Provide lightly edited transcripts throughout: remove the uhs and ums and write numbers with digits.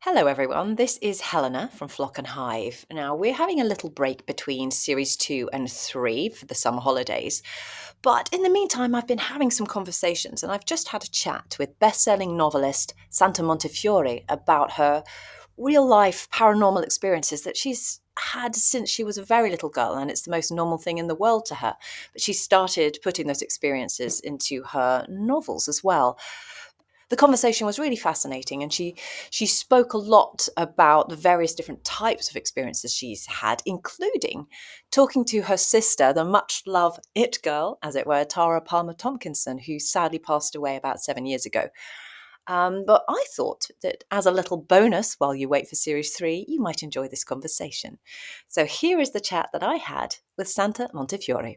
Hello, everyone. This is Helena from Flock and Hive. Now, we're having a little break between series 2 and 3 for the summer holidays. But in the meantime, I've been having some conversations and I've just had a chat with best-selling novelist Santa Montefiore about her real-life paranormal experiences that she's had since she was a very little girl, and it's the most normal thing in the world to her. But she started putting those experiences into her novels as well. The conversation was really fascinating, and she spoke a lot about the various different types of experiences she's had, including talking to her sister, the much loved it girl, as it were, Tara Palmer-Tompkinson, who sadly passed away about 7 years ago. But I thought that as a little bonus while you wait for series 3, you might enjoy this conversation. So here is the chat that I had with Santa Montefiore.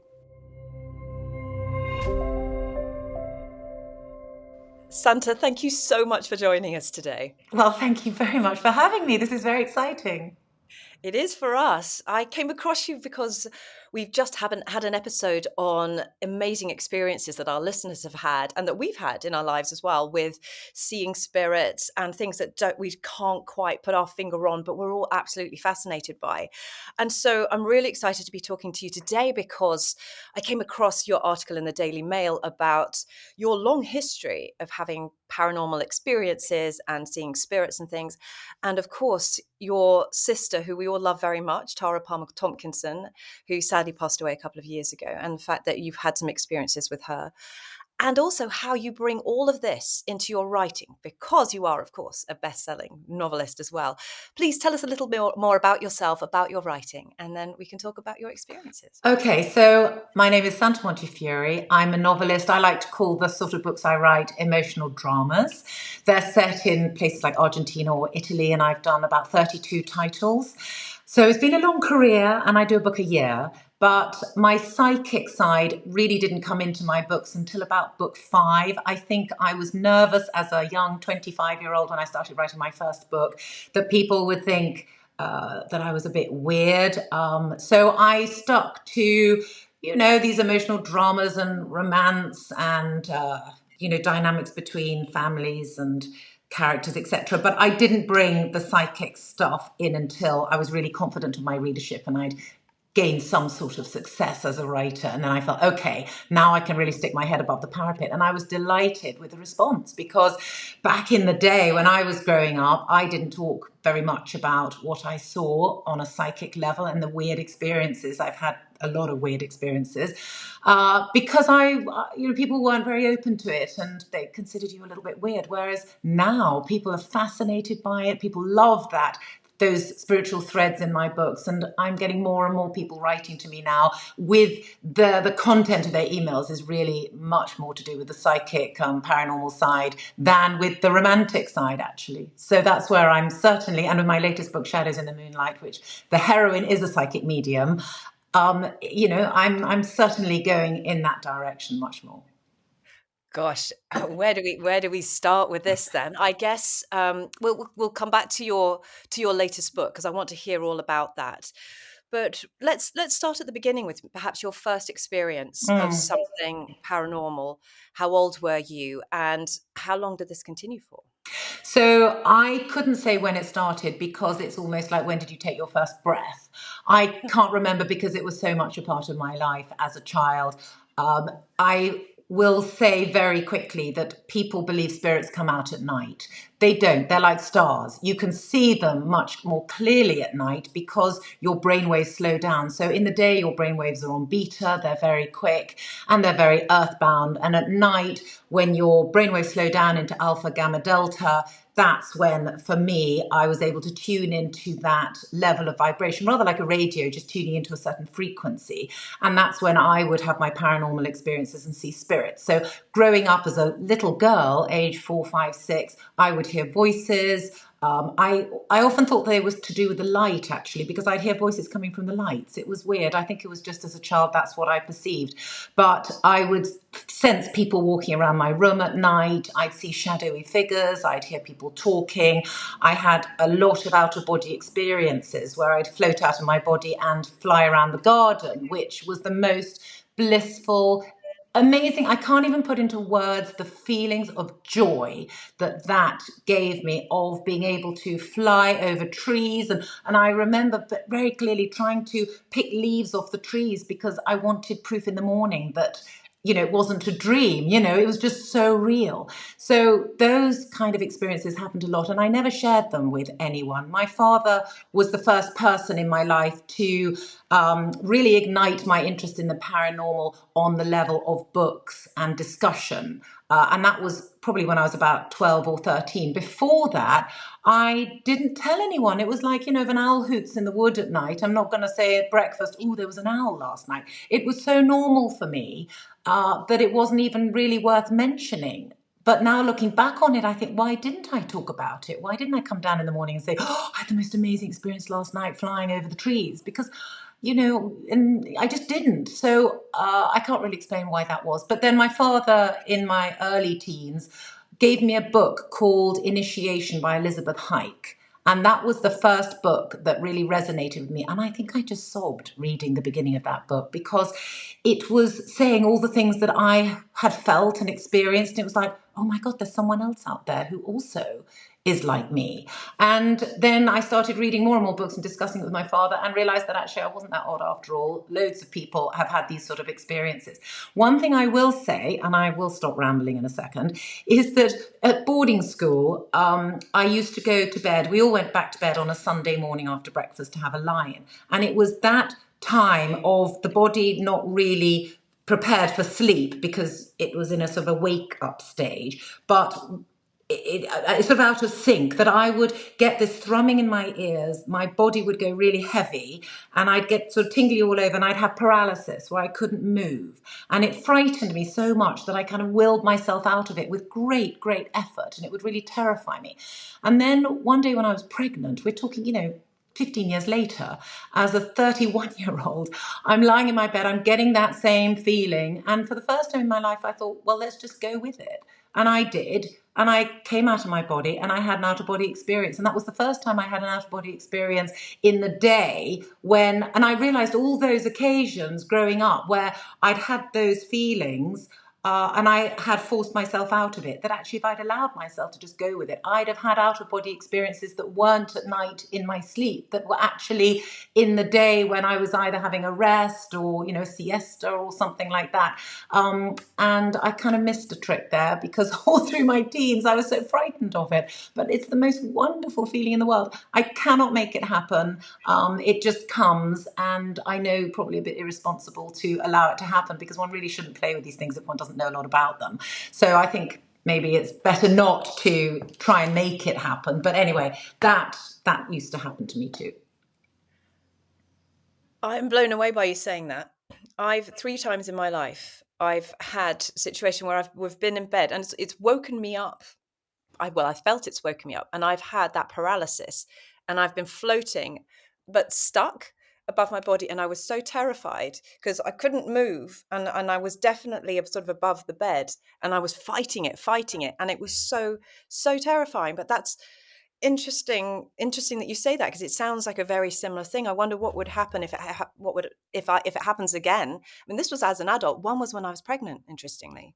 Santa, thank you so much for joining us today. Well, thank you very much for having me. This is very exciting. It is for us. I came across you because we've just haven't had an episode on amazing experiences that our listeners have had and that we've had in our lives as well, with seeing spirits and things that we can't quite put our finger on, but we're all absolutely fascinated by. And so I'm really excited to be talking to you today because I came across your article in the Daily Mail about your long history of having paranormal experiences and seeing spirits and things. And of course, your sister, who we all love very much, Tara Palmer-Tompkinson, who sadly passed away a couple of years ago, and the fact that you've had some experiences with her. And also how you bring all of this into your writing, because you are, of course, a best-selling novelist as well. Please tell us a little bit more about yourself, about your writing, and then we can talk about your experiences. Okay, so my name is Santa Montefiore. I'm a novelist. I like to call the sort of books I write emotional dramas. They're set in places like Argentina or Italy, and I've done about 32 titles. So it's been a long career, and I do a book a year. But my psychic side really didn't come into my books until about book 5. I think I was nervous as a young 25-year-old when I started writing my first book that people would think that I was a bit weird. So I stuck to, these emotional dramas and romance and, dynamics between families and characters, etc. But I didn't bring the psychic stuff in until I was really confident of my readership and I'd gained some sort of success as a writer. And then I felt, okay, now I can really stick my head above the parapet. And I was delighted with the response because back in the day when I was growing up, I didn't talk very much about what I saw on a psychic level and the weird experiences. I've had a lot of weird experiences because people weren't very open to it and they considered you a little bit weird. Whereas now people are fascinated by it. People love those spiritual threads in my books, and I'm getting more and more people writing to me now with the content of their emails is really much more to do with the psychic paranormal side than with the romantic side, actually. So that's where I'm certainly, and with my latest book Shadows in the Moonlight, which the heroine is a psychic medium, I'm certainly going in that direction much more. Gosh, where do we start with this then? I guess we'll come back to your latest book because I want to hear all about that. But let's start at the beginning with perhaps your first experience of Mm. something paranormal. How old were you, and how long did this continue for? So I couldn't say when it started because it's almost like when did you take your first breath? I can't remember because it was so much a part of my life as a child. I will say very quickly that people believe spirits come out at night. They don't. They're like stars. You can see them much more clearly at night because your brainwaves slow down. So in the day, your brainwaves are on beta, they're very quick and they're very earthbound. And at night, when your brainwaves slow down into alpha, gamma, delta, that's when, for me, I was able to tune into that level of vibration, rather like a radio, just tuning into a certain frequency. And that's when I would have my paranormal experiences and see spirits. So growing up as a little girl, age 4, 5, 6, I would hear voices. I often thought they was to do with the light, actually, because I'd hear voices coming from the lights. It was weird. I think it was just as a child, that's what I perceived. But I would sense people walking around my room at night. I'd see shadowy figures. I'd hear people talking. I had a lot of out-of-body experiences where I'd float out of my body and fly around the garden, which was the most blissful, amazing. I can't even put into words the feelings of joy that that gave me, of being able to fly over trees. And I remember very clearly trying to pick leaves off the trees because I wanted proof in the morning that, it wasn't a dream. It was just so real. So those kind of experiences happened a lot, and I never shared them with anyone. My father was the first person in my life to really ignite my interest in the paranormal on the level of books and discussion. And that was probably when I was about 12 or 13. Before that, I didn't tell anyone. It was like, if an owl hoots in the wood at night, I'm not going to say at breakfast, oh, there was an owl last night. It was so normal for me that it wasn't even really worth mentioning. But now looking back on it, I think, why didn't I talk about it? Why didn't I come down in the morning and say, oh, I had the most amazing experience last night flying over the trees? Because, and I just didn't. So I can't really explain why that was. But then my father, in my early teens, gave me a book called Initiation by Elizabeth Hike. And that was the first book that really resonated with me. And I think I just sobbed reading the beginning of that book because it was saying all the things that I had felt and experienced. And it was like, oh my God, there's someone else out there who also is like me. And then I started reading more and more books and discussing it with my father, and realized that actually I wasn't that odd after all. Loads of people have had these sort of experiences. One thing I will say, and I will stop rambling in a second, is that at boarding school, I used to go to bed. We all went back to bed on a Sunday morning after breakfast to have a lie-in. And it was that time of the body not really prepared for sleep because it was in a sort of a wake up stage, but it's sort of out of sync, that I would get this thrumming in my ears, my body would go really heavy, and I'd get sort of tingly all over, and I'd have paralysis where I couldn't move. And it frightened me so much that I kind of willed myself out of it with great, great effort, and it would really terrify me. And then one day when I was pregnant, we're talking, 15 years later, as a 31-year-old, I'm lying in my bed, I'm getting that same feeling. And for the first time in my life, I thought, well, let's just go with it. And I did. And I came out of my body and I had an out of body experience. And that was the first time I had an out of body experience in the day and I realized all those occasions growing up where I'd had those feelings. And I had forced myself out of it, that actually if I'd allowed myself to just go with it, I'd have had out of body experiences that weren't at night in my sleep, that were actually in the day when I was either having a rest or, a siesta or something like that. And I kind of missed a trick there because all through my teens, I was so frightened of it. But it's the most wonderful feeling in the world. I cannot make it happen. It just comes. And I know probably a bit irresponsible to allow it to happen because one really shouldn't play with these things if one doesn't know a lot about them. So I think maybe it's better not to try and make it happen. But anyway, that used to happen to me too. I'm blown away by you saying that. I've 3 times in my life, I've had a situation where we've been in bed and it's woken me up. I felt it's woken me up, and I've had that paralysis, and I've been floating, but stuck above my body, and I was so terrified because I couldn't move, and I was definitely sort of above the bed, and I was fighting it, and it was so terrifying. But that's interesting that you say that, because it sounds like a very similar thing. I wonder what would happen if it happens again. I mean, this was as an adult. One was when I was pregnant, interestingly,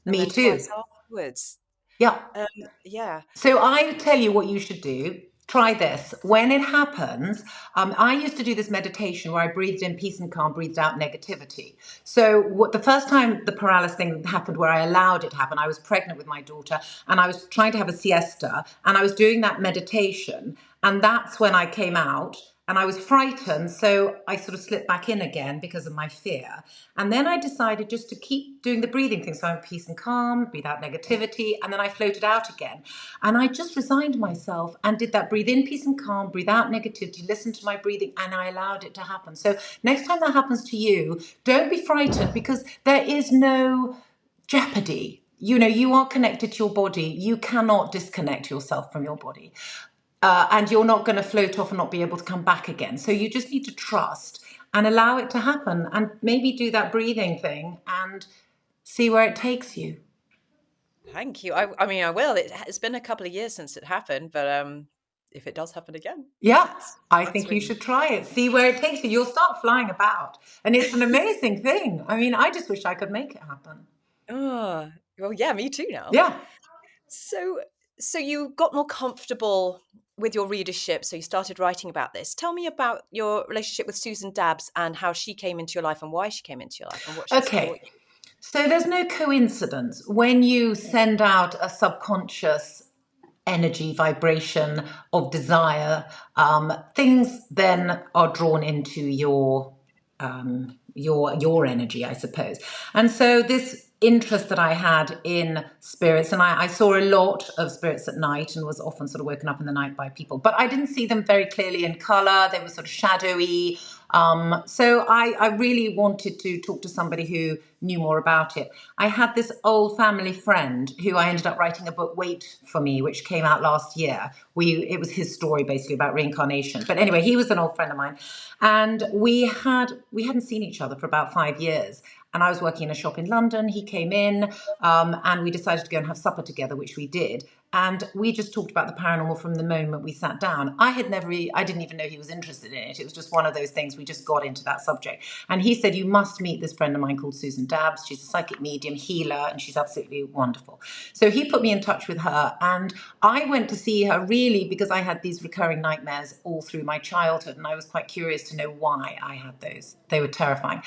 and Me then twice too. afterwards. Yeah. Um, yeah. So I tell you what you should do. Try this. When it happens, I used to do this meditation where I breathed in peace and calm, breathed out negativity. So the first time the paralysis thing happened, where I allowed it to happen, I was pregnant with my daughter and I was trying to have a siesta and I was doing that meditation. And that's when I came out and I was frightened. So I sort of slipped back in again because of my fear. And then I decided just to keep doing the breathing thing. So I'm peace and calm, breathe out negativity. And then I floated out again. And I just resigned myself and did that breathe in peace and calm, breathe out negativity, listen to my breathing, and I allowed it to happen. So next time that happens to you, don't be frightened because there is no jeopardy. You are connected to your body. You cannot disconnect yourself from your body. And you're not going to float off and not be able to come back again. So you just need to trust and allow it to happen and maybe do that breathing thing and see where it takes you. Thank you. I mean, I will. It's been a couple of years since it happened, but if it does happen again, Yeah, that's I that's think you really should try it. See where it takes you. You'll start flying about. And it's an amazing thing. I mean, I just wish I could make it happen. oh, well, yeah, me too now. Yeah. So so you got more comfortable with your readership, so you started writing about this. Tell me about your relationship with Susan Dabbs and how she came into your life and why she came into your life and what she's taught Okay. you. So there's no coincidence when you send out a subconscious energy vibration of desire, things then are drawn into your energy, I suppose. And so this interest that I had in spirits, and I saw a lot of spirits at night and was often sort of woken up in the night by people, but I didn't see them very clearly in color. They were sort of shadowy. So I really wanted to talk to somebody who knew more about it. I had this old family friend who I ended up writing a book, Wait for Me, which came out last year. It was his story basically about reincarnation. But anyway, he was an old friend of mine, and we hadn't seen each other for about 5 years. And I was working in a shop in London. He came in, and we decided to go and have supper together, which we did. And we just talked about the paranormal from the moment we sat down. I didn't even know he was interested in it. It was just one of those things. We just got into that subject. And he said, "You must meet this friend of mine called Susan Dabbs. She's a psychic medium healer, and she's absolutely wonderful." So he put me in touch with her. And I went to see her really because I had these recurring nightmares all through my childhood. And I was quite curious to know why I had those. They were terrifying.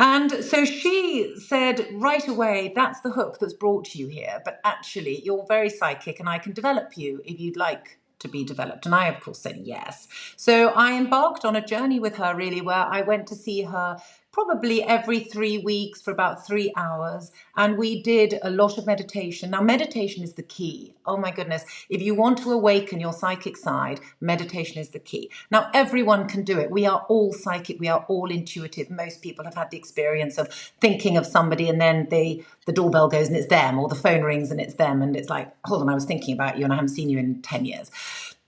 And so she said right away, "That's the hook that's brought you here. But actually, you're very psychic and I can develop you if you'd like to be developed." And I, of course, said yes. So I embarked on a journey with her, really, where I went to see her probably every 3 weeks for about 3 hours. And we did a lot of meditation. Now, meditation is the key. Oh my goodness. If you want to awaken your psychic side, meditation is the key. Now, everyone can do it. We are all psychic. We are all intuitive. Most people have had the experience of thinking of somebody and then the doorbell goes and it's them, or the phone rings and it's them. And it's like, hold on, I was thinking about you and I haven't seen you in 10 years.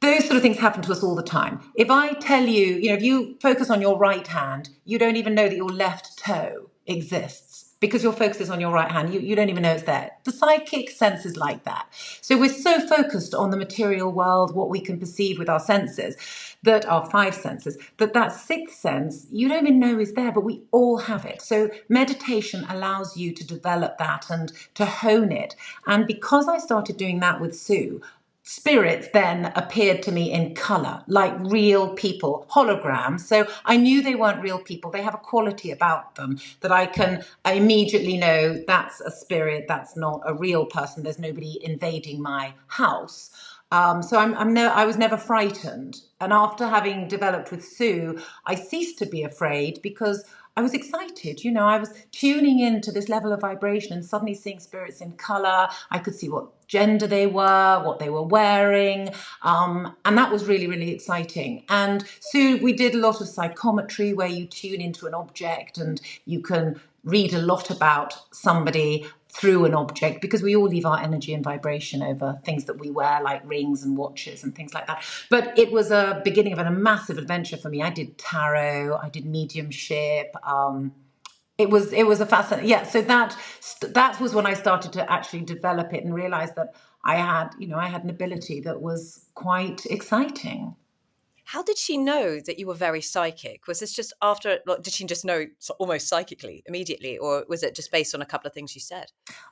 Those sort of things happen to us all the time. If I tell you, if you focus on your right hand, you don't even know that your left toe exists because your focus is on your right hand. You don't even know it's there. The psychic sense is like that. So we're so focused on the material world, what we can perceive with our senses, that our five senses, that sixth sense, you don't even know is there, but we all have it. So meditation allows you to develop that and to hone it. And because I started doing that with Sue, spirits then appeared to me in color, like real people, holograms. So I knew they weren't real people. They have a quality about them that I immediately know that's a spirit, that's not a real person. There's nobody invading my house. So I was never frightened. And after having developed with Sue, I ceased to be afraid because I was excited. I was tuning into this level of vibration and suddenly seeing spirits in color. I could see what gender they were, what they were wearing. And that was really, really exciting. And Sue, we did a lot of psychometry where you tune into an object and you can read a lot about somebody through an object because we all leave our energy and vibration over things that we wear, like rings and watches and things like that. But it was a beginning of a massive adventure for me. I did tarot, I did mediumship. It was a fascinating, yeah. So that was when I started to actually develop it and realize that I had an ability that was quite exciting. How did she know that you were very psychic? Was this just after, like, did she just know almost psychically immediately, or was it just based on a couple of things you said?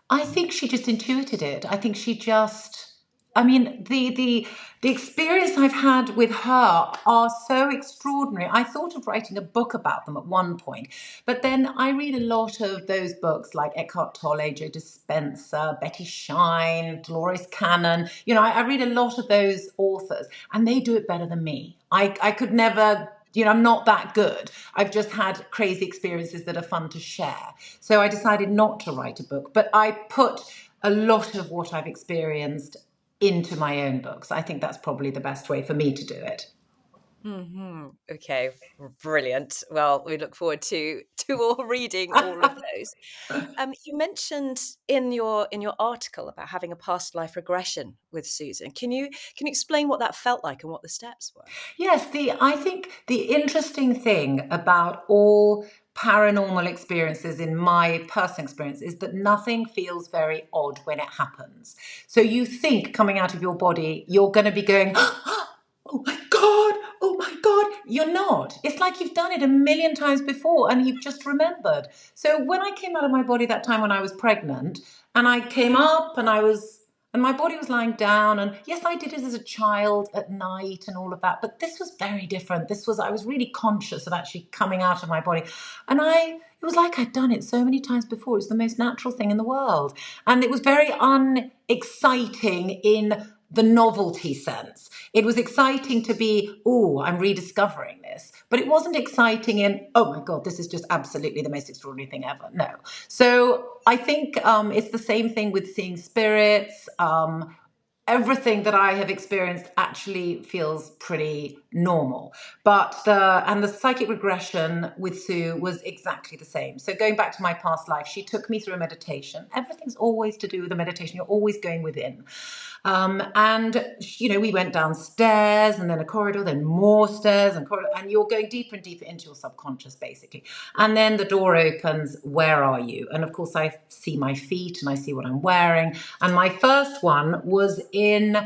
I think she just intuited it. I think she just. I mean, the experience I've had with her are so extraordinary. I thought of writing a book about them at one point, but then I read a lot of those books like Eckhart Tolle, Joe Dispenza, Betty Shine, Dolores Cannon. I read a lot of those authors, and they do it better than me. I could never. I'm not that good. I've just had crazy experiences that are fun to share. So I decided not to write a book, but I put a lot of what I've experienced into my own books. I think that's probably the best way for me to do it. Okay, brilliant. Well, we look forward to all reading all of those. You mentioned in your article about having a past life regression with Susan. Can you explain what that felt like and what the steps were? Yes, I think the interesting thing about all paranormal experiences in my personal experience is that nothing feels very odd when it happens. So you think coming out of your body, you're going to be going, you're not. It's like you've done it a million times before and you've just remembered. So when I came out of my body that time when I was pregnant, and I came up and my body was lying down, and yes, I did it as a child at night and all of that, but this was very different. I was really conscious of actually coming out of my body. And it was like I'd done it so many times before. It was the most natural thing in the world. And it was very unexciting in the novelty sense. It was exciting to be, oh, I'm rediscovering this. But it wasn't exciting in, oh my God, this is just absolutely the most extraordinary thing ever. No. So I think it's the same thing with seeing spirits. Everything that I have experienced actually feels pretty normal. But the psychic regression with Sue was exactly the same. So going back to my past life, she took me through a meditation. Everything's always to do with a meditation. You're always going within. And we went downstairs and then a corridor, then more stairs and corridor, and you're going deeper and deeper into your subconscious, basically. And then the door opens. Where are you? And of course, I see my feet and I see what I'm wearing. And my first one was in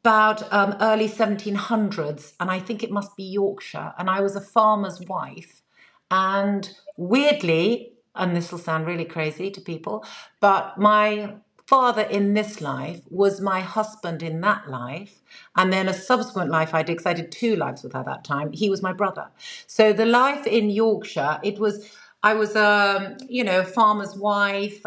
about early 1700s, and I think it must be Yorkshire. And I was a farmer's wife, and weirdly, and this will sound really crazy to people, but my father in this life was my husband in that life. And then a subsequent life I did, because I did two lives with her that time, he was my brother. So the life in Yorkshire, I was a farmer's wife,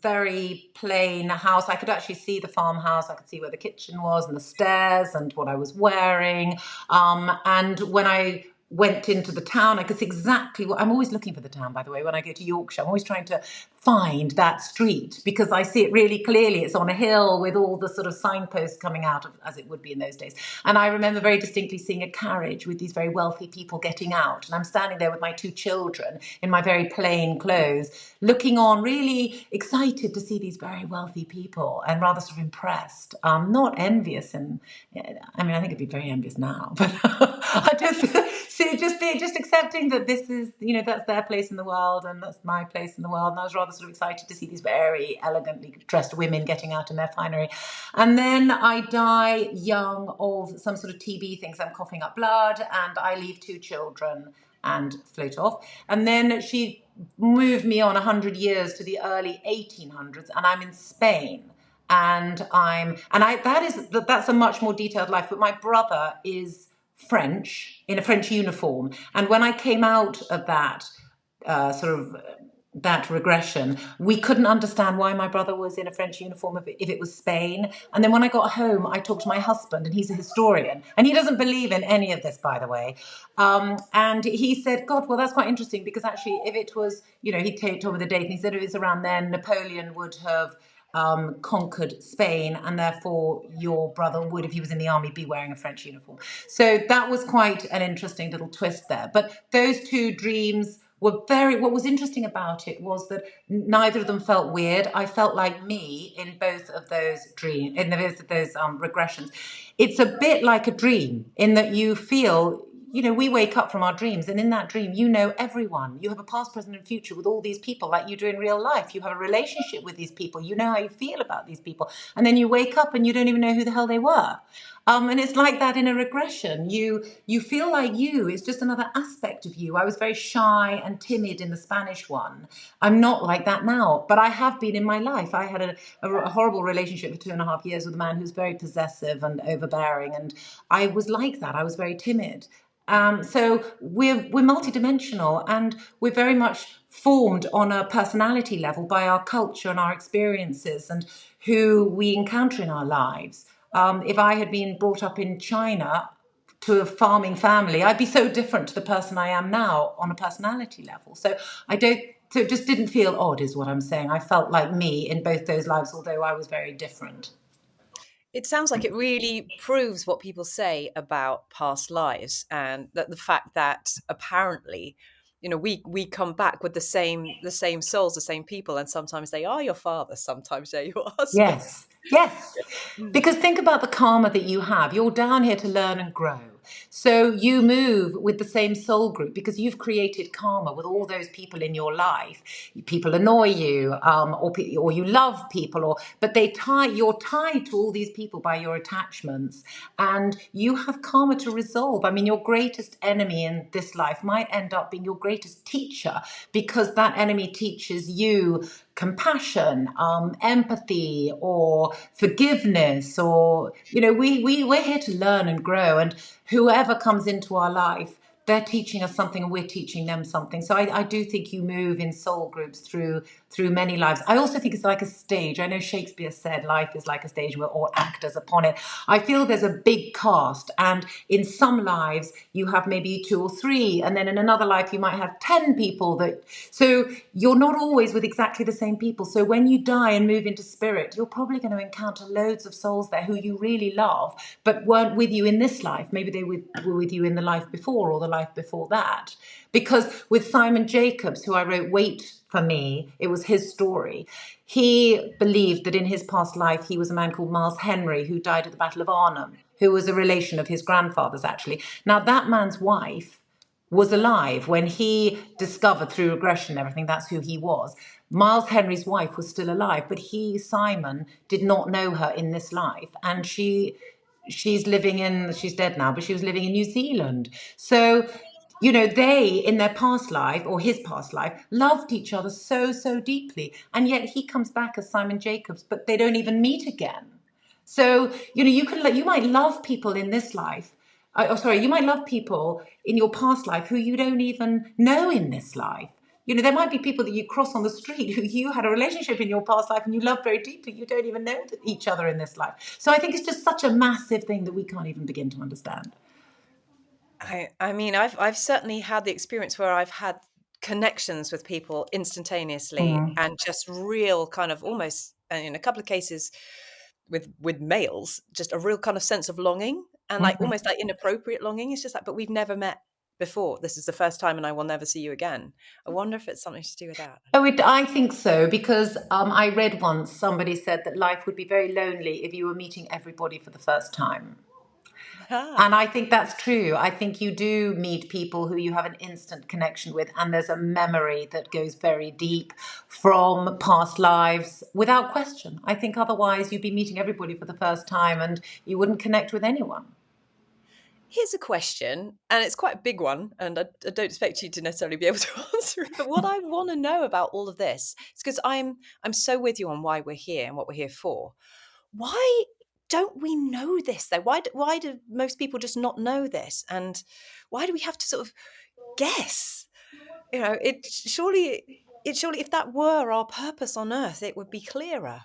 very plain house. I could actually see the farmhouse. I could see where the kitchen was and the stairs and what I was wearing. And when I went into the town, I could see exactly what I'm always looking for the town, by the way, when I go to Yorkshire. I'm always trying to find that street because I see it really clearly. It's on a hill with all the sort of signposts coming out of, as it would be in those days. And I remember very distinctly seeing a carriage with these very wealthy people getting out. And I'm standing there with my two children in my very plain clothes, looking on, really excited to see these very wealthy people and rather sort of impressed. Not envious. And I mean, I think I'd be very envious now, but I just accepting that this is, that's their place in the world and that's my place in the world. And I was rather sort of excited to see these very elegantly dressed women getting out in their finery. And then I die young of some sort of TB things. I'm coughing up blood and I leave two children and float off. And then she moved me on 100 years to the early 1800s, and I'm in Spain. That's a much more detailed life. But my brother is French, in a French uniform, and when I came out of that that regression, we couldn't understand why my brother was in a French uniform if it was Spain. And then when I got home, I talked to my husband, and he's a historian, and he doesn't believe in any of this, by the way. And he said, God, well, that's quite interesting, because actually, if it was, he told me the date, and he said if it's around then, Napoleon would have conquered Spain, and therefore your brother would, if he was in the army, be wearing a French uniform. So that was quite an interesting little twist there. But those two dreams were what was interesting about it was that neither of them felt weird. I felt like me in both of those dreams, in both of those regressions. It's a bit like a dream in that you feel, we wake up from our dreams, and in that dream, everyone. You have a past, present, and future with all these people like you do in real life. You have a relationship with these people. You know how you feel about these people. And then you wake up and you don't even know who the hell they were. And it's like that in a regression. You feel like it's just another aspect of you. I was very shy and timid in the Spanish one. I'm not like that now, but I have been in my life. I had a horrible relationship for 2.5 years with a man who's very possessive and overbearing, and I was like that. I was very timid. So we're multidimensional, and we're very much formed on a personality level by our culture and our experiences and who we encounter in our lives. If I had been brought up in China to a farming family, I'd be so different to the person I am now on a personality level. So it just didn't feel odd, is what I'm saying. I felt like me in both those lives, although I was very different. It sounds like it really proves what people say about past lives, and that the fact that apparently, we come back with the same souls, the same people, and sometimes they are your father, sometimes they're your husband. Yes, yes. Mm. Because think about the karma that you have. You're down here to learn and grow. So you move with the same soul group because you've created karma with all those people in your life. People annoy you, or you love people, but you're tied to all these people by your attachments, and you have karma to resolve. I mean, your greatest enemy in this life might end up being your greatest teacher, because that enemy teaches you compassion, empathy, or forgiveness, or we're here to learn and grow, and whoever comes into our life, they're teaching us something and we're teaching them something. So I do think you move in soul groups through many lives. I also think it's like a stage. I know Shakespeare said life is like a stage, we're all actors upon it. I feel there's a big cast, and in some lives you have maybe two or three, and then in another life you might have 10 people. So you're not always with exactly the same people. So when you die and move into spirit, you're probably going to encounter loads of souls there who you really love but weren't with you in this life. Maybe they were with you in the life before or the life before that. Because with Simon Jacobs, who I wrote Wait for Me, it was his story. He believed that in his past life he was a man called Miles Henry, who died at the Battle of Arnhem, who was a relation of his grandfather's, actually. Now, that man's wife was alive when he discovered through regression and everything that's who he was. Miles Henry's wife was still alive, but Simon, did not know her in this life. And she's dead now, but she was living in New Zealand. So, they in their past life, or his past life, loved each other so, so deeply. And yet he comes back as Simon Jacobs, but they don't even meet again. So, you might love people in this life. You might love people in your past life who you don't even know in this life. There might be people that you cross on the street who you had a relationship in your past life and you love very deeply. You don't even know each other in this life. So I think it's just such a massive thing that we can't even begin to understand. I mean, I've certainly had the experience where I've had connections with people instantaneously, Mm, and just real kind of almost, and in a couple of cases with males, just a real kind of sense of longing, and like mm. almost like inappropriate longing. It's just like, but we've never met before. This is the first time, and I will never see you again. I wonder if it's something to do with that. I Oh, I think so, because I read once somebody said that life would be very lonely if you were meeting everybody for the first time. don't know. And I think that's true. I think you do meet people who you have an instant connection with, and there's a memory that goes very deep from past lives without question. I think otherwise you'd be meeting everybody for the first time and you wouldn't connect with anyone. Here's a question, and it's quite a big one, and I don't expect you to necessarily be able to answer it. But what I want to know about all of this is because I'm so with you on why we're here and what we're here for. Why don't we know this though? Why do most people just not know this? And why do we have to sort of guess? It surely if that were our purpose on earth, it would be clearer.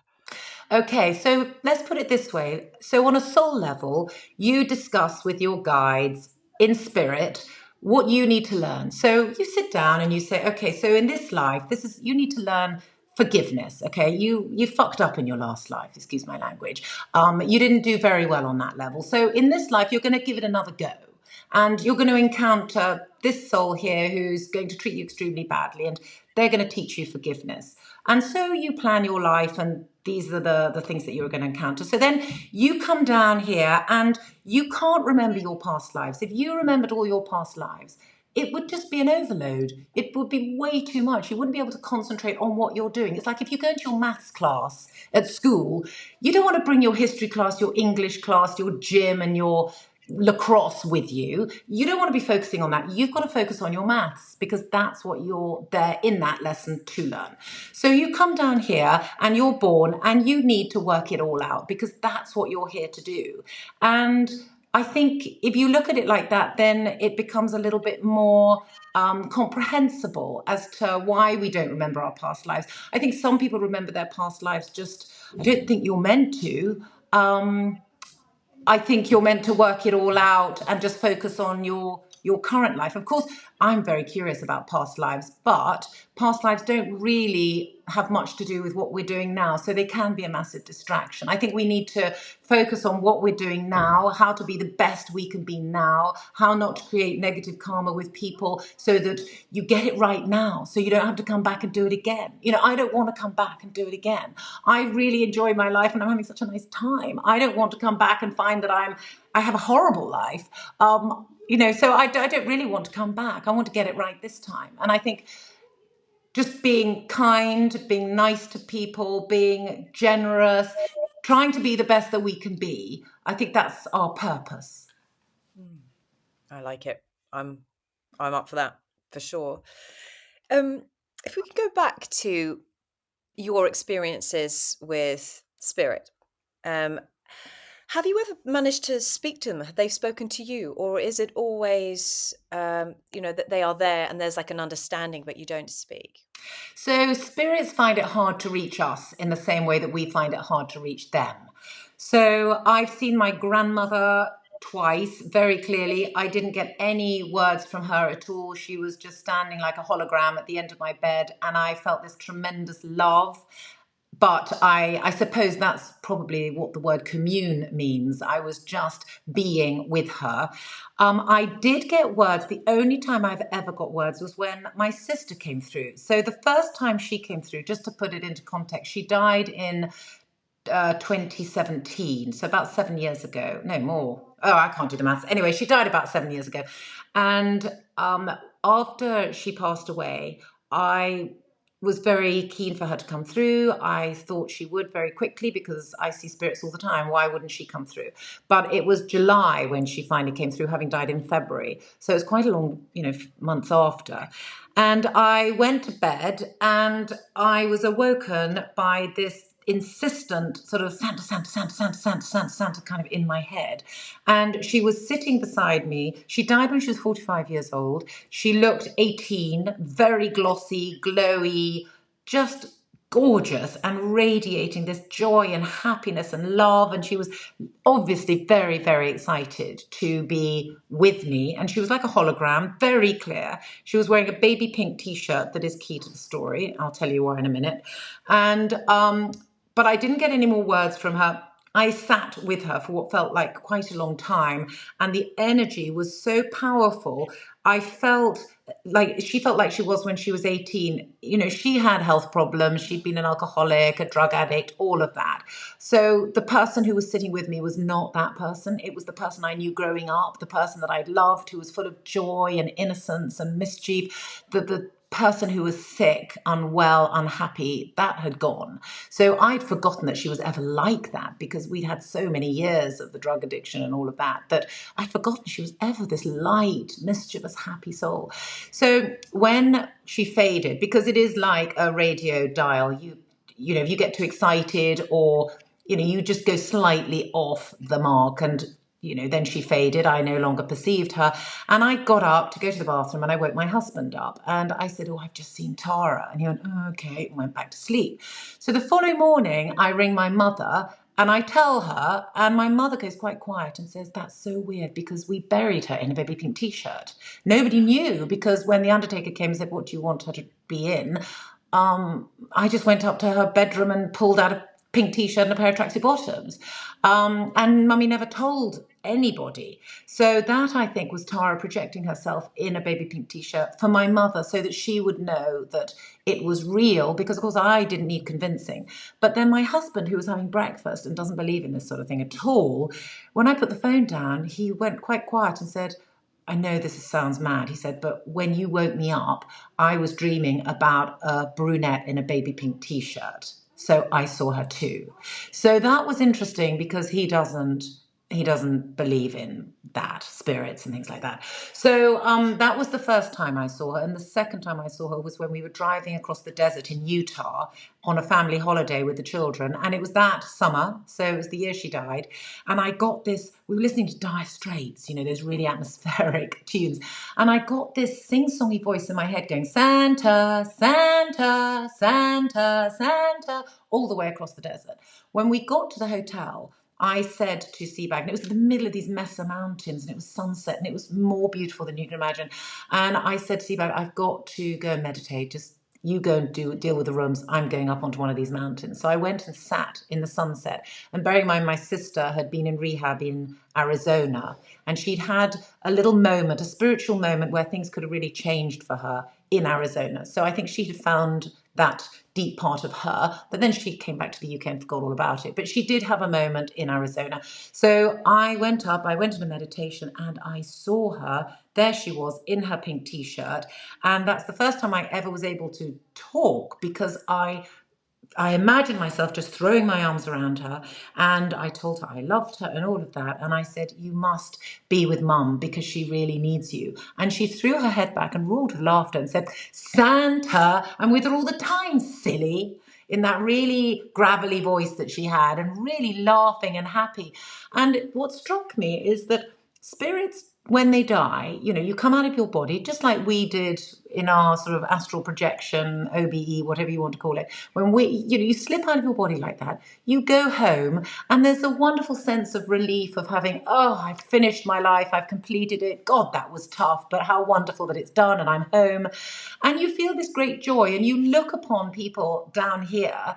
Okay, so let's put it this way. So, on a soul level, you discuss with your guides in spirit what you need to learn. So, you sit down and you say, okay, so in this life, you need to learn forgiveness. Okay, you fucked up in your last life. Excuse my language. You didn't do very well on that level. So, in this life, you're going to give it another go. And you're going to encounter this soul here who's going to treat you extremely badly, and they're going to teach you forgiveness. And so you plan your life, and these are the things that you're going to encounter. So then you come down here and you can't remember your past lives. If you remembered all your past lives, it would just be an overload. It would be way too much. You wouldn't be able to concentrate on what you're doing. It's like if you go into your maths class at school, you don't want to bring your history class, your English class, your gym, and your lacrosse with you. You don't want to be focusing on that. You've got to focus on your maths, because that's what you're there in that lesson to learn. So you come down here and you're born and you need to work it all out, because that's what you're here to do. And I think if you look at it like that, then it becomes a little bit more comprehensible as to why we don't remember our past lives. I think some people remember their past lives just, I don't think you're meant to. I think you're meant to work it all out and just focus on your current life. Of course, I'm very curious about past lives, but past lives don't really have much to do with what we're doing now, so they can be a massive distraction. I think we need to focus on what we're doing now, how to be the best we can be now, how not to create negative karma with people, so that you get it right now, so you don't have to come back and do it again. I don't want to come back and do it again. I really enjoy my life and I'm having such a nice time. I don't want to come back and find that I'm I have a horrible life. So I don't really want to come back. I want to get it right this time. And I think just being kind, being nice to people, being generous, trying to be the best that we can be. I think that's our purpose. I like it. I'm up for that for sure. Um, if we could go back to your experiences with spirit, um, have you ever managed to speak to them? Have they spoken to you, or is it always, that they are there and there's like an understanding, but you don't speak? So spirits find it hard to reach us in the same way that we find it hard to reach them. So I've seen my grandmother twice very clearly. I didn't get any words from her at all. She was just standing like a hologram at the end of my bed, and I felt this tremendous love. But I suppose that's probably what the word commune means. I was just being with her. I did get words. The only time I've ever got words was when my sister came through. So the first time she came through, just to put it into context, she died in 2017, so about 7 years ago. No more. Oh, I can't do the maths. Anyway, she died about 7 years ago. And after she passed away, I was very keen for her to come through. I thought she would very quickly because I see spirits all the time. Why wouldn't she come through? But it was July when she finally came through, having died in February. So it's quite a long, months after. And I went to bed and I was awoken by this insistent sort of Santa, Santa, Santa, Santa, Santa, Santa, Santa kind of in my head. And she was sitting beside me. She died when she was 45 years old. She looked 18, very glossy, glowy, just gorgeous and radiating this joy and happiness and love. And she was obviously very, very excited to be with me. And she was like a hologram, very clear. She was wearing a baby pink t-shirt that is key to the story. I'll tell you why in a minute. And but I didn't get any more words from her. I sat with her for what felt like quite a long time, and the energy was so powerful. I felt like she felt like she was when she was 18. She had health problems. She'd been an alcoholic, a drug addict, all of that. So the person who was sitting with me was not that person. It was the person I knew growing up, the person that I'd loved, who was full of joy and innocence and mischief. The person who was sick, unwell, unhappy, that had gone. So I'd forgotten that she was ever like that because we'd had so many years of the drug addiction and all of that, that I'd forgotten she was ever this light, mischievous, happy soul. So when she faded, because it is like a radio dial, if you get too excited or you just go slightly off the mark, and then she faded. I no longer perceived her. And I got up to go to the bathroom and I woke my husband up. And I said, "Oh, I've just seen Tara." And he went, "Oh, okay," and went back to sleep. So the following morning, I ring my mother and I tell her, and my mother goes quite quiet and says, "That's so weird because we buried her in a baby pink t-shirt." Nobody knew because when the undertaker came and said, "What do you want her to be in?" I just went up to her bedroom and pulled out a pink t-shirt and a pair of tracksuit bottoms. And mummy never told anybody. So that, I think, was Tara projecting herself in a baby pink t-shirt for my mother so that she would know that it was real, because of course I didn't need convincing. But then my husband, who was having breakfast and doesn't believe in this sort of thing at all, when I put the phone down, he went quite quiet and said, "I know this sounds mad," he said, "but when you woke me up, I was dreaming about a brunette in a baby pink t-shirt. So I saw her too." So that was interesting because he doesn't believe in that, spirits and things like that. So that was the first time I saw her. And the second time I saw her was when we were driving across the desert in Utah on a family holiday with the children. And it was that summer. So it was the year she died. And I got this, we were listening to Dire Straits, those really atmospheric tunes. And I got this sing-songy voice in my head going, "Santa, Santa, Santa, Santa," all the way across the desert. When we got to the hotel, I said to Seabag, and it was in the middle of these Mesa mountains, and it was sunset, and it was more beautiful than you can imagine. And I said to Seabag, "I've got to go and meditate. Just you go and deal with the rooms. I'm going up onto one of these mountains." So I went and sat in the sunset. And bearing in mind, my sister had been in rehab in Arizona, and she'd had a little moment, a spiritual moment where things could have really changed for her in Arizona. So I think she had found that deep part of her. But then she came back to the UK and forgot all about it. But she did have a moment in Arizona. So I went up, I went into meditation, and I saw her. There she was in her pink t-shirt. And that's the first time I ever was able to talk, because I imagined myself just throwing my arms around her, and I told her I loved her and all of that. And I said, "You must be with mum because she really needs you." And she threw her head back and roared with laughter and said, "Santa, I'm with her all the time, silly," in that really gravelly voice that she had, and really laughing and happy. And what struck me is that spirits, when they die, you come out of your body just like we did in our sort of astral projection, OBE, whatever you want to call it. When you slip out of your body like that, you go home, and there's a wonderful sense of relief of having, oh, I've finished my life, I've completed it. God, that was tough, but how wonderful that it's done and I'm home. And you feel this great joy, and you look upon people down here,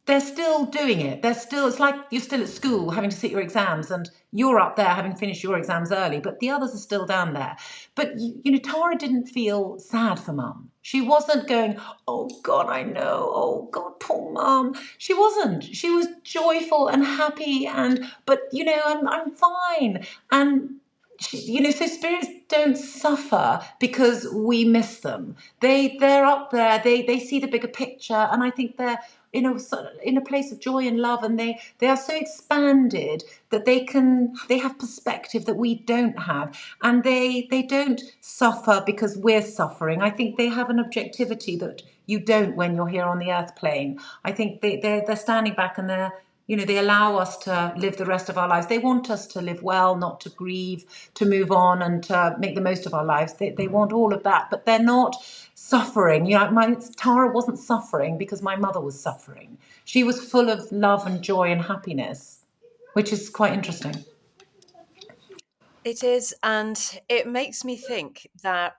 they're still doing it. It's like you're still at school having to sit your exams, and you're up there having finished your exams early, but the others are still down there. But, Tara didn't feel sad for mum. She wasn't going, "Oh God, I know. Oh God, poor mum." She wasn't. She was joyful and happy, but, I'm fine. And so spirits don't suffer because we miss them. They're up there. They see the bigger picture, and I think they're in a place of joy and love, and they are so expanded that they have perspective that we don't have, and they don't suffer because we're suffering. I think they have an objectivity that you don't when you're here on the earth plane. I think they're standing back, and they allow us to live the rest of our lives. They want us to live well, not to grieve, to move on, and to make the most of our lives. They want all of that, but they're not suffering. My Tara wasn't suffering because my mother was suffering. She was full of love and joy and happiness, which is quite interesting. It is, and it makes me think that,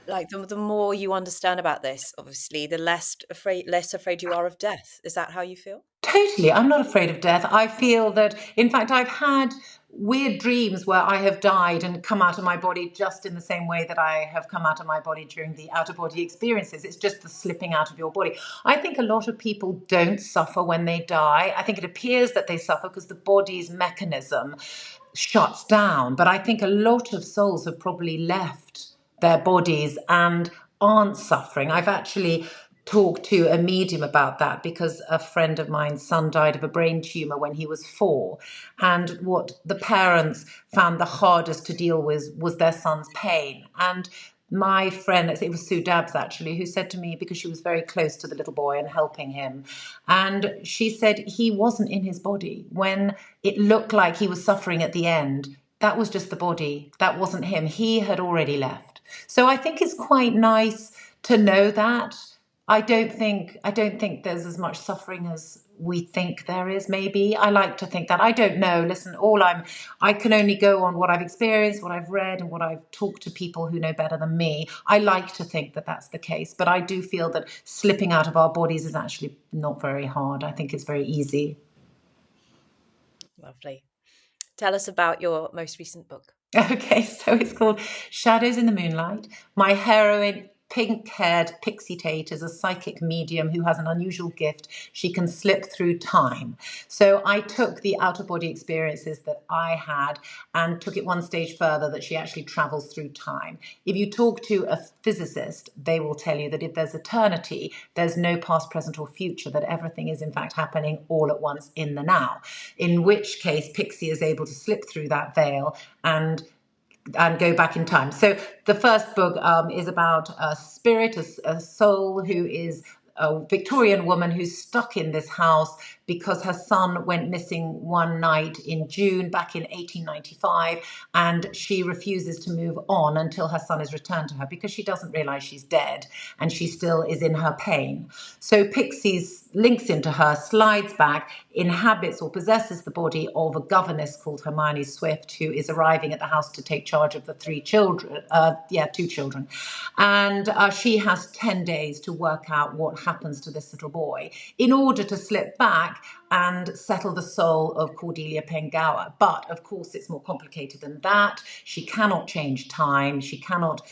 like, the more you understand about this, obviously, the less afraid you are of death. Is that how you feel? Totally. I'm not afraid of death. I feel that, in fact, I've had weird dreams where I have died and come out of my body just in the same way that I have come out of my body during the out of body experiences. It's just the slipping out of your body. I think a lot of people don't suffer when they die. I think it appears that they suffer because the body's mechanism shuts down. But I think a lot of souls have probably left their bodies and aren't suffering. I've actually talked to a medium about that because a friend of mine's son died of a brain tumor when he was 4. And what the parents found the hardest to deal with was their son's pain. And my friend, it was Sue Dabbs actually, who said to me, because she was very close to the little boy and helping him, and she said he wasn't in his body. When it looked like he was suffering at the end, that was just the body. That wasn't him. He had already left. So I think it's quite nice to know that. I don't think there's as much suffering as we think there is. Maybe I like to think that. I don't know. Listen, I can only go on what I've experienced, what I've read, and what I've talked to people who know better than me. I like to think that that's the case, but I do feel that slipping out of our bodies is actually not very hard. I think it's very easy. Lovely. Tell us about your most recent book. Okay, so it's called Shadows in the Moonlight. My heroine, pink haired Pixie Tate, is a psychic medium who has an unusual gift. She can slip through time. So I took the out of body experiences that I had and took it one stage further, that she actually travels through time. If you talk to a physicist, they will tell you that if there's eternity, there's no past, present, or future, that everything is in fact happening all at once in the now. In which case, Pixie is able to slip through that veil and go back in time. So the first book is about a spirit, a soul who is a Victorian woman who's stuck in this house because her son went missing one night in June back in 1895, and she refuses to move on until her son is returned to her because she doesn't realize she's dead and she still is in her pain. So Pixies links into her, slides back, inhabits or possesses the body of a governess called Hermione Swift, who is arriving at the house to take charge of the 3 children, 2 children. And she has 10 days to work out what happens to this little boy in order to slip back and settle the soul of Cordelia Pengower. But of course, it's more complicated than that. She cannot change time. She cannot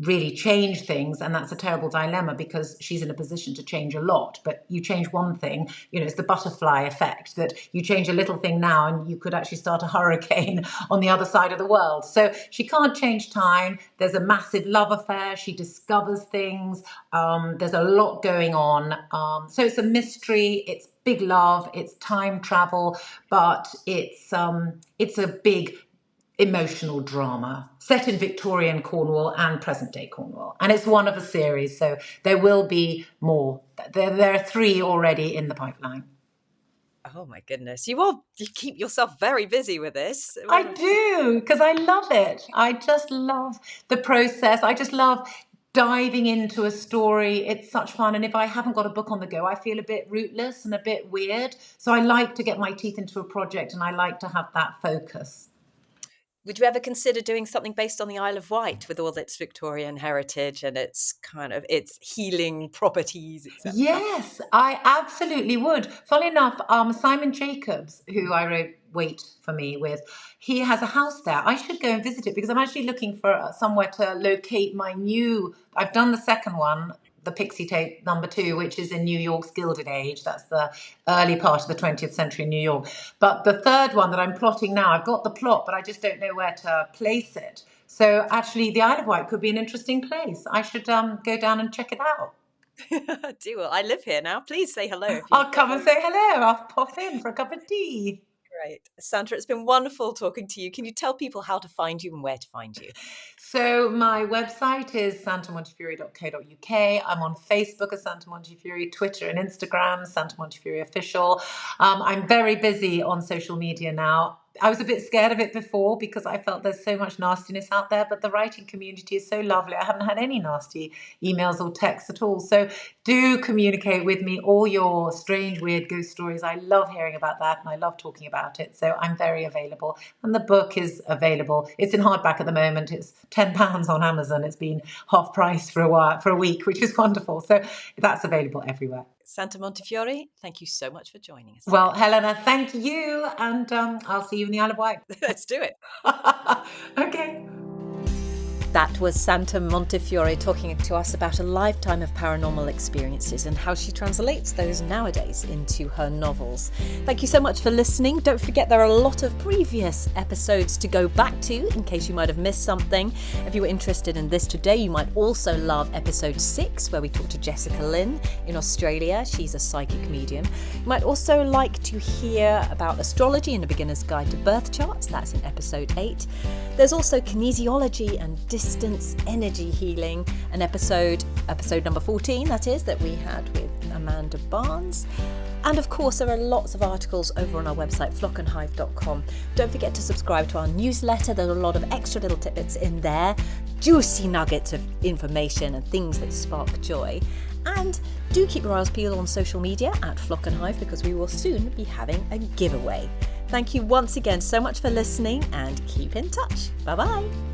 really change things, and that's a terrible dilemma because she's in a position to change a lot. But you change one thing, it's the butterfly effect, that you change a little thing now and you could actually start a hurricane on the other side of the world. So she can't change time. There's a massive love affair. She discovers things. There's a lot going on. So it's a mystery. It's big love. It's time travel, but it's a big emotional drama set in Victorian Cornwall and present day Cornwall. And it's one of a series, so there will be more. There are 3 already in the pipeline. Oh my goodness. You keep yourself very busy with this. I do, because I love it. I just love the process. I just love diving into a story. It's such fun. And if I haven't got a book on the go, I feel a bit rootless and a bit weird. So I like to get my teeth into a project, and I like to have that focus. Would you ever consider doing something based on the Isle of Wight with all its Victorian heritage and its healing properties, etc.? Yes, I absolutely would. Funnily enough, Simon Jacobs, who I wrote Wait for Me with, he has a house there. I should go and visit it because I'm actually looking for somewhere to locate my new. I've done the second one, the Pixie Tape #2, which is in New York's Gilded Age. That's the early part of the 20th century in New York. But the third one that I'm plotting now, I've got the plot, but I just don't know where to place it. So actually, the Isle of Wight could be an interesting place. I should go down and check it out. Do. Well, I live here now. Please say hello. I'll come and say hello. I'll pop in for a cup of tea. Great. Sandra, it's been wonderful talking to you. Can you tell people how to find you and where to find you? So my website is santamontefiore.co.uk. I'm on Facebook as Santa Montefiore, Twitter and Instagram, Santa Montefiore Official. I'm very busy on social media now. I was a bit scared of it before because I felt there's so much nastiness out there, but the writing community is so lovely. I haven't had any nasty emails or texts at all. So do communicate with me, all your strange, weird ghost stories. I love hearing about that and I love talking about it. So I'm very available. And the book is available. It's in hardback at the moment. It's £10 on Amazon. It's been half price for a week, which is wonderful. So that's available everywhere. Santa Montefiore, thank you so much for joining us. Well, Helena, thank you. And I'll see you in the Isle of Wight. Let's do it. Okay. That was Santa Montefiore talking to us about a lifetime of paranormal experiences and how she translates those nowadays into her novels. Thank you so much for listening. Don't forget there are a lot of previous episodes to go back to in case you might have missed something. If you were interested in this today, you might also love episode 6 where we talked to Jessica Lynn in Australia. She's a psychic medium. You might also like to hear about astrology and a beginner's guide to birth charts. That's in episode 8. There's also kinesiology and distance energy healing, an episode number 14, that is, that we had with Amanda Barnes. And of course, there are lots of articles over on our website, flockandhive.com. Don't forget to subscribe to our newsletter. There are a lot of extra little tidbits in there, juicy nuggets of information and things that spark joy. And do keep your eyes peeled on social media at Flock and Hive because we will soon be having a giveaway. Thank you once again so much for listening and keep in touch. Bye-bye.